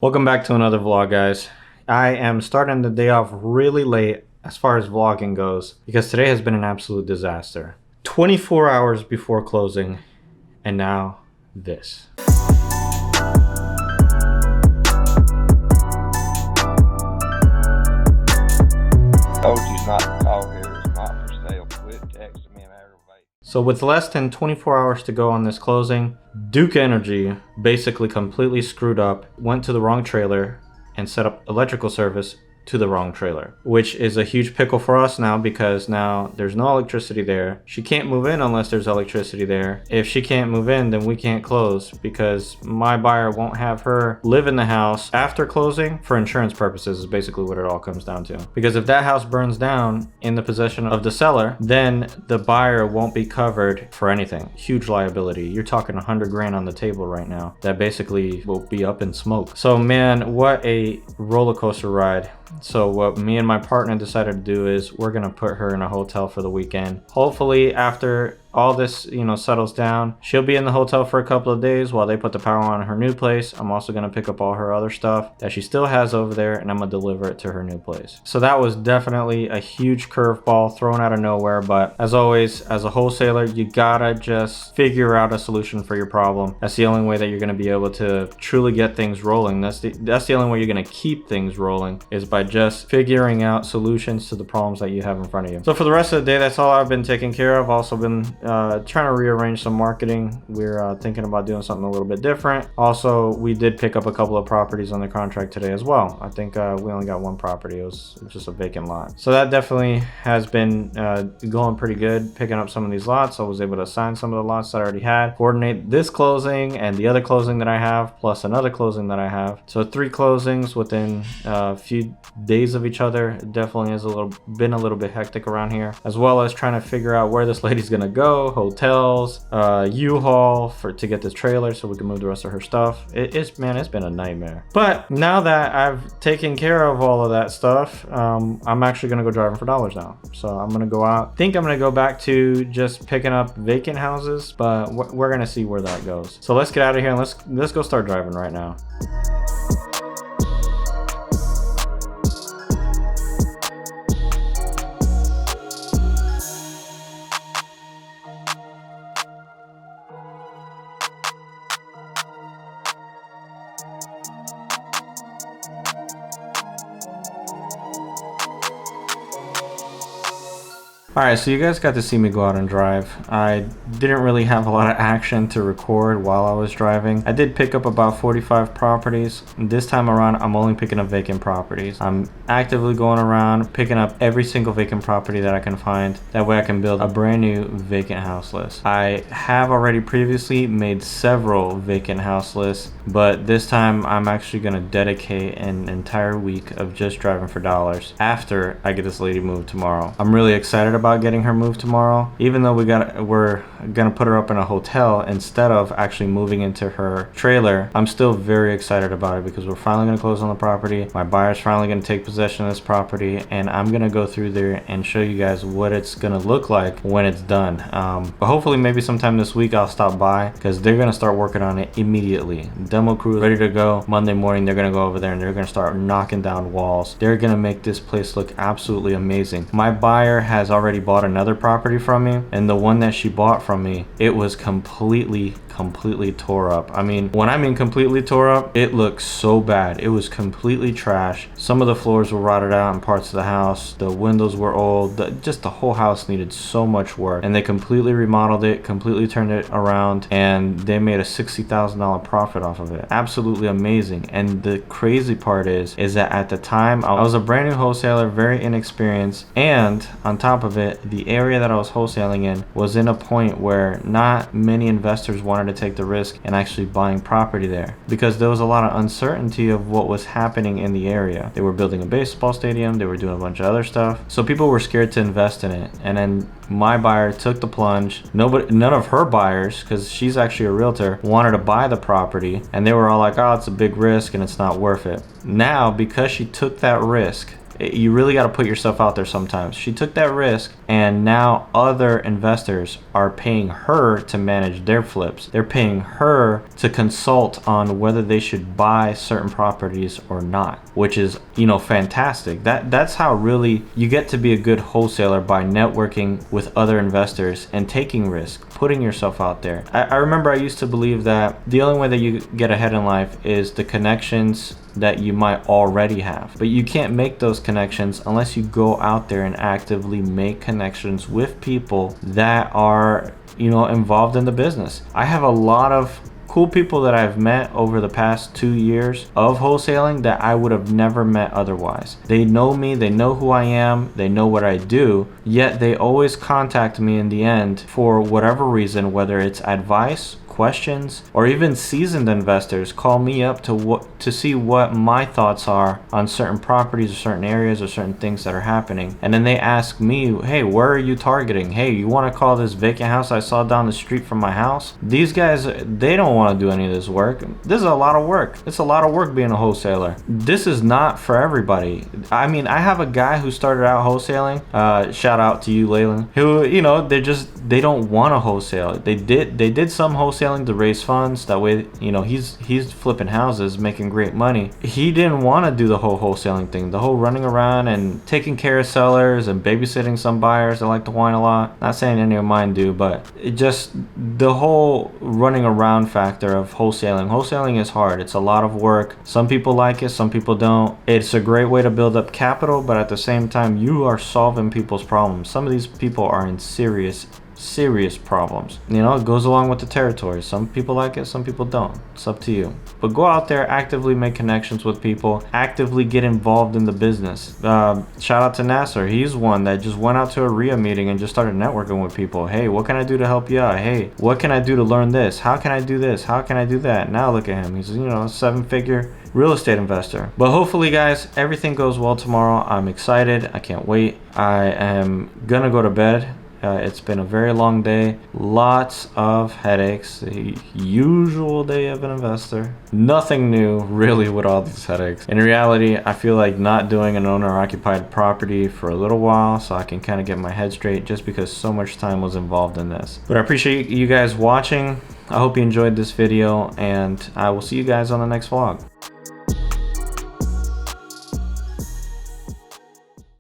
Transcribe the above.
Welcome back to another vlog, guys. I am starting the day off really late as far as vlogging goes because today has been an absolute disaster. 24 hours before closing, and now this. Told you not to call here. It's not for sale. Quit texting me and aggravate. So with less than 24 hours to go on this closing, Duke Energy basically completely screwed up, went to the wrong trailer, and set up electrical service to the wrong trailer, which is a huge pickle for us now because now there's no electricity there. She can't move in unless there's electricity there. If she can't move in, then we can't close because my buyer won't have her live in the house after closing for insurance purposes is basically what it all comes down to. Because if that house burns down in the possession of the seller, then the buyer won't be covered for anything. Huge liability. You're talking 100 grand on the table right now. That basically will be up in smoke. So man, what a roller coaster ride. So what me and my partner decided to do is we're gonna put her in a hotel for the weekend. Hopefully after all this, settles down, she'll be in the hotel for a couple of days while they put the power on her new place. I'm also gonna pick up all her other stuff that she still has over there and I'm gonna deliver it to her new place. So that was definitely a huge curveball thrown out of nowhere, but as always, as a wholesaler, you gotta just figure out a solution for your problem. That's the only way that you're gonna be able to truly get things rolling. That's the only way you're gonna keep things rolling, is by just figuring out solutions to the problems that you have in front of you. So for the rest of the day, that's all I've been taking care of. Also been trying to rearrange some marketing. We're thinking about doing something a little bit different. Also, we did pick up a couple of properties on the contract today as well. I think we only got one property. It was just a vacant lot. So that definitely has been going pretty good, picking up some of these lots. I was able to sign some of the lots that I already had, coordinate this closing and the other closing that I have, plus another closing that I have. So 3 closings within a few days of each other. It definitely has been a little bit hectic around here, as well as trying to figure out where this lady's gonna go, hotels, U-Haul to get this trailer so we can move the rest of her stuff. It's been a nightmare. But now that I've taken care of all of that stuff, I'm actually gonna go driving for dollars now. So I'm gonna go out. I think I'm gonna go back to just picking up vacant houses, but we're gonna see where that goes. So let's get out of here and let's go start driving right now. Alright, so you guys got to see me go out and drive. I didn't really have a lot of action to record while I was driving. I did pick up about 45 properties. This time around, I'm only picking up vacant properties. I'm actively going around picking up every single vacant property that I can find. That way I can build a brand new vacant house list. I have already previously made several vacant house lists, but this time I'm actually going to dedicate an entire week of just driving for dollars after I get this lady moved tomorrow. I'm really excited about getting her moved tomorrow. Even though we're gonna put her up in a hotel instead of actually moving into her trailer, I'm still very excited about it because we're finally gonna close on the property. My buyer's finally gonna take possession of this property, and I'm gonna go through there and show you guys what it's gonna look like when it's done. But hopefully maybe sometime this week I'll stop by because they're gonna start working on it immediately. Demo crew is ready to go. Monday morning they're gonna go over there and they're gonna start knocking down walls. They're gonna make this place look absolutely amazing. My buyer has already bought another property from me, and the one that she bought from me, it was completely tore up. I mean, when I mean completely tore up, it looked so bad. It was completely trash. Some of the floors were rotted out in parts of the house. The windows were old. Just the whole house needed so much work, and they completely remodeled it, completely turned it around, and they made a $60,000 profit off of it. Absolutely amazing. And the crazy part is that at the time I was a brand new wholesaler, very inexperienced, and on top of it, the area that I was wholesaling in was in a point where not many investors wanted to take the risk and actually buying property there because there was a lot of uncertainty of what was happening in the area. They were building a baseball stadium, they were doing a bunch of other stuff, so people were scared to invest in it. And then my buyer took the plunge. None of her buyers, because she's actually a realtor, wanted to buy the property, and they were all like, oh, it's a big risk and it's not worth it. Now, because she took that risk, You really got to put yourself out there sometimes. She took that risk, and now other investors are paying her to manage their flips. They're paying her to consult on whether they should buy certain properties or not, which is, you know, fantastic. That's how really you get to be a good wholesaler, by networking with other investors and taking risk, putting yourself out there. I remember I used to believe that the only way that you get ahead in life is the connections that you might already have, but you can't make those connections unless you go out there and actively make connections with people that are, you know, involved in the business. I have a lot of cool people that I've met over the past 2 years of wholesaling that I would have never met otherwise. They know me, they know who I am, they know what I do, yet they always contact me in the end for whatever reason, whether it's advice, questions, or even seasoned investors call me up to see what my thoughts are on certain properties or certain areas or certain things that are happening. And then they ask me, hey, where are you targeting? Hey, you want to call this vacant house I saw down the street from my house? These guys, they don't want to do any of this work. This is a lot of work. It's a lot of work being a wholesaler. This is not for everybody. I mean, I have a guy who started out wholesaling, shout out to you, Leyland, who, you know, they don't want to wholesale. They did some wholesaling to raise funds. That way, you know, he's flipping houses, making great money. He didn't want to do the whole wholesaling thing, the whole running around and taking care of sellers and babysitting some buyers that like to whine a lot. Not saying any of mine do, but it just, the whole running around factor of wholesaling. Wholesaling is hard. It's a lot of work. Some people like it, some people don't. It's a great way to build up capital, but at the same time, you are solving people's problems. Some of these people are in serious problems. You know, it goes along with the territory. Some people like it, some people don't. It's up to you. But go out there, actively make connections with people, actively get involved in the business. Shout out to Nasser. He's one that just went out to a RIA meeting and just started networking with people. Hey, what can I do to help you out? Hey, what can I do to learn this? How can I do this? How can I do that? Now look at him. He's, you know, a 7-figure real estate investor. But hopefully, guys, everything goes well tomorrow. I'm excited. I can't wait. I am gonna go to bed. It's been a very long day, lots of headaches, the usual day of an investor. Nothing new really with all these headaches. In reality, I feel like not doing an owner-occupied property for a little while so I can kind of get my head straight, just because so much time was involved in this. But I appreciate you guys watching. I hope you enjoyed this video, and I will see you guys on the next vlog.